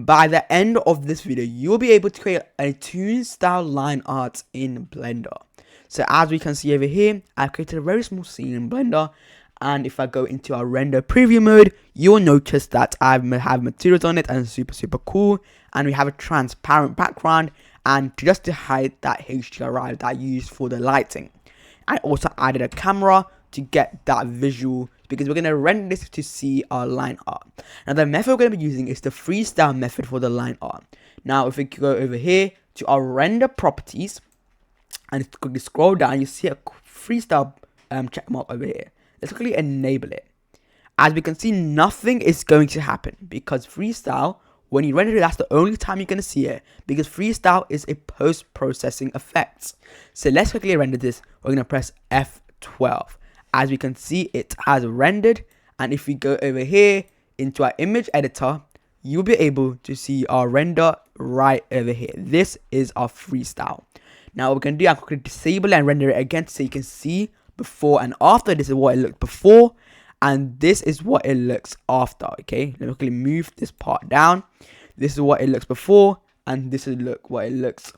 by the end of this video, you'll be able to create a Toon style line art in Blender. So as we can see over here, I've created a very small scene in Blender. And if I go into our render preview mode, you'll notice that I have materials on it and it's super cool. And we have a transparent background, and just to hide that HDRI that I used for the lighting. I also added a camera to get that visual, because we're going to render this to see our line art. Now the method we're going to be using is the freestyle method for the line art. Now if we go over here to our render properties and quickly scroll down, you see a freestyle check mark over here. Let's quickly enable it. As we can see, nothing is going to happen because freestyle, when you render it, that's the only time you're going to see it, because freestyle is a post-processing effect. So let's quickly render this. We're going to press F12. As we can see, it has rendered, and if we go over here into our image editor, you'll be able to see our render right over here. This is our freestyle. Now what we're going to do, I'm going to disable and render it again so you can see before and after. This is what it looked before, and this is what it looks after. Okay, let me quickly move this part down. This is what it looks before, and this is what it looks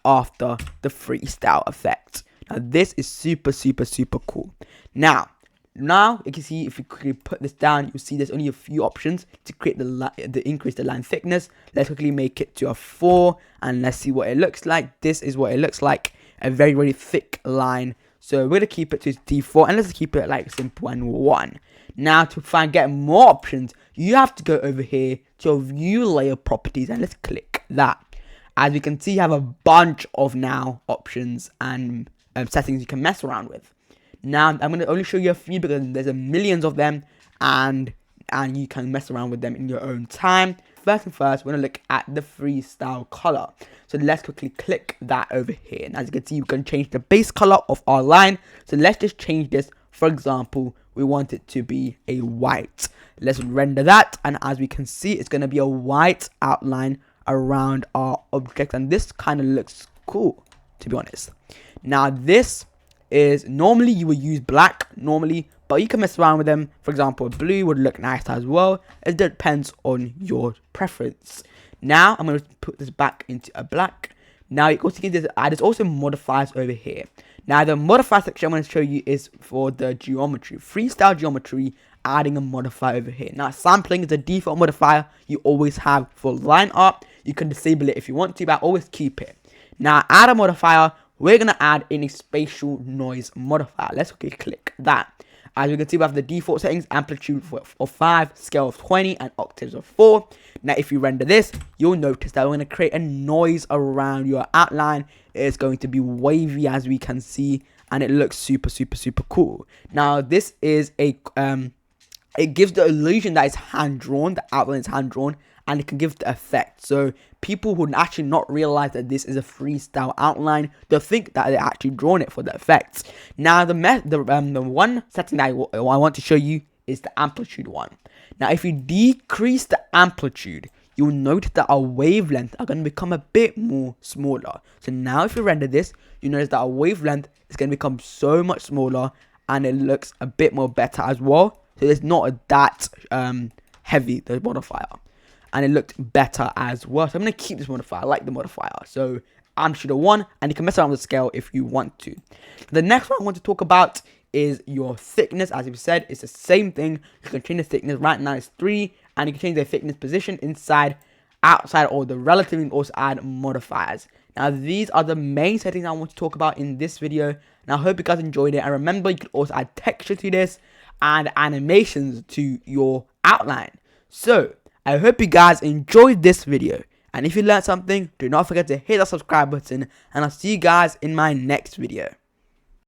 after the freestyle effect. Now this is super cool. Now you can see, if you quickly put this down, you'll see there's only a few options to create the increase the line thickness. Let's quickly make it to a 4, and let's see what it looks like. This is what it looks like, a very thick line. So we're gonna keep it to default, and let's keep it like simple and 1. Now to get more options, you have to go over here to view layer properties, and let's click that. As we can see, you have a bunch of now options and settings you can mess around with. Now I'm going to only show you a few because there's millions of them, and you can mess around with them in your own time. First, we're going to look at the freestyle color. So let's quickly click that over here, and as you can see, you can change the base color of our line. So let's just change this. For example, we want it to be a white. Let's render that, and as we can see, it's going to be a white outline around our object, and this kind of looks cool, to be honest. Now this is, normally you would use black but you can mess around with them. For example, blue would look nice as well. It depends on your preference. Now I'm going to put this back into a black. Now you also get this, there's also modifiers over here. Now the modifier section I'm going to show you is for the geometry, freestyle geometry, adding a modifier over here. Now sampling is the default modifier you always have for line art. You can disable it if you want to, but always keep it. Now add a modifier. We're going to add in a spatial noise modifier. Let's quickly click that. As you can see, we have the default settings, amplitude of 5, scale of 20, and octaves of 4. Now if you render this, you'll notice that we're going to create a noise around your outline. It's going to be wavy, as we can see, and it looks super cool. Now this is a it gives the illusion that it's hand drawn, the outline is hand drawn, and it can give the effect. So people would actually not realize that this is a freestyle outline. They'll think that they actually drawn it for the effects. Now the one setting that I want to show you is the amplitude one. Now if you decrease the amplitude, you'll notice that our wavelength are going to become a bit more smaller. So now if you render this, you notice that our wavelength is going to become so much smaller, and it looks a bit more better as well. So it's not that heavy, the modifier, and it looked better as well. So I'm going to keep this modifier. I like the modifier. So amplitude 1, and you can mess around with the scale if you want to. The next one I want to talk about is your thickness. As we said, it's the same thing. You can change the thickness. Right now it's 3, and you can change the thickness position inside, outside, or the relative, and also add modifiers. Now these are the main settings I want to talk about in this video, and I hope you guys enjoyed it. And remember, you can also add texture to this and animations to your outline. So I hope you guys enjoyed this video, and if you learned something, do not forget to hit the subscribe button, and I'll see you guys in my next video.